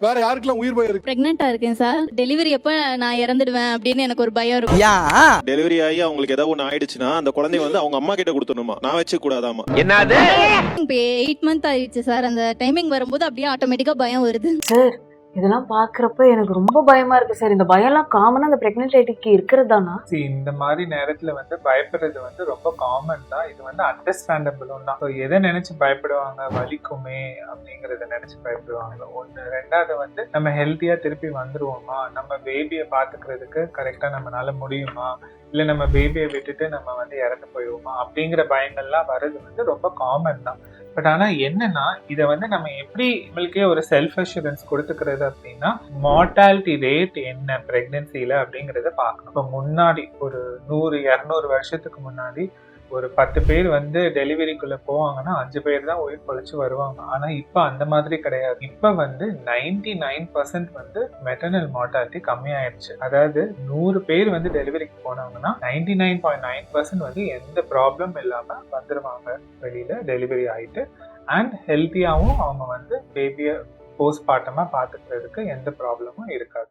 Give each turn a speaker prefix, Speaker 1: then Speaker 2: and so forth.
Speaker 1: வேற யாருக்கெல்லாம் உயிர் பயம் இருக்கு?
Speaker 2: பிரெக்னெண்டா இருக்கேன் சார். டெலிவரி அப்ப நான் இறந்துடுவேன் அப்படின்னு எனக்கு ஒரு பயம் இருக்கும்.
Speaker 3: டெலிவரி ஆகி அவங்களுக்கு ஏதாவது ஒண்ணு ஆயிடுச்சுன்னா அந்த குழந்தைய வந்து அவங்க அம்மா கிட்ட கொடுத்துடணுமா, நான் வச்சு கூடாதாமா.
Speaker 4: என்னது?
Speaker 2: இப்போ 8 மந்த் ஆயிடுச்சு சார். அந்த டைமிங் வரும்போது அப்படியே ஆட்டோமேட்டிக்கா பயம் வருது.
Speaker 5: சார் இதெல்லாம் பாக்குறப்ப எனக்கு ரொம்ப பயமா இருக்கு சார். இந்த பயம் எல்லாம் காமனா அந்த பிரெக்னன்ட் லேடிக்கு இருக்கிறதானா?
Speaker 6: இந்த மாதிரி நேரத்துல வந்து பயப்படுறது வந்து ரொம்ப காமன் தான். இது வந்து அண்டர்ஸ்டாண்டபிளும் தான். எதை நினைச்சு பயப்படுவாங்க, வலிக்குமே அப்படிங்கறத நினைச்சு பயப்படுவாங்க ஒண்ணு. ரெண்டாவது வந்து நம்ம ஹெல்த்தியா திருப்பி வந்துருவோமா, நம்ம பேபியை பாத்துக்கிறதுக்கு கரெக்டா நம்மளால முடியுமா, இல்ல நம்ம பேபியை விட்டுட்டு நம்ம வந்து இறந்து போயிடுவோமா அப்படிங்கிற பயங்கள்லாம் வர்றது வந்து ரொம்ப காமன் தான். பட் ஆனா என்னன்னா, இதை வந்து நம்ம எப்படி நம்மளுக்கே ஒரு செல்ஃப் அஷூரன்ஸ் கொடுத்துக்கிறது அப்படின்னா, மார்டாலிட்டி ரேட் என்ன பிரெக்னன்சில அப்படிங்கறத பார்க்கணும். இப்போ முன்னாடி ஒரு 100-200 வருஷத்துக்கு முன்னாடி ஒரு 10 பேர் வந்து டெலிவரிக்குள்ள போவாங்கன்னா 5 பேர் தான் உயிர் பொழைச்சு வருவாங்க. ஆனா இப்ப அந்த மாதிரி கிடையாது. இப்ப வந்து 99% வந்து மெட்டர்னல் மார்டாலிட்டி கம்மியாயிடுச்சு. அதாவது 100 பேர் வந்து டெலிவரிக்கு போனாங்கன்னா 99.9% வந்து எந்த ப்ராப்ளம் இல்லாம வந்துருவாங்க வெளியில டெலிவரி ஆயிட்டு. அண்ட் ஹெல்த்தியாவும் அவங்க வந்து பேபியை போஸ்ட்மார்ட்டமா பாத்துக்கிறதுக்கு எந்த ப்ராப்ளமும் இருக்காது.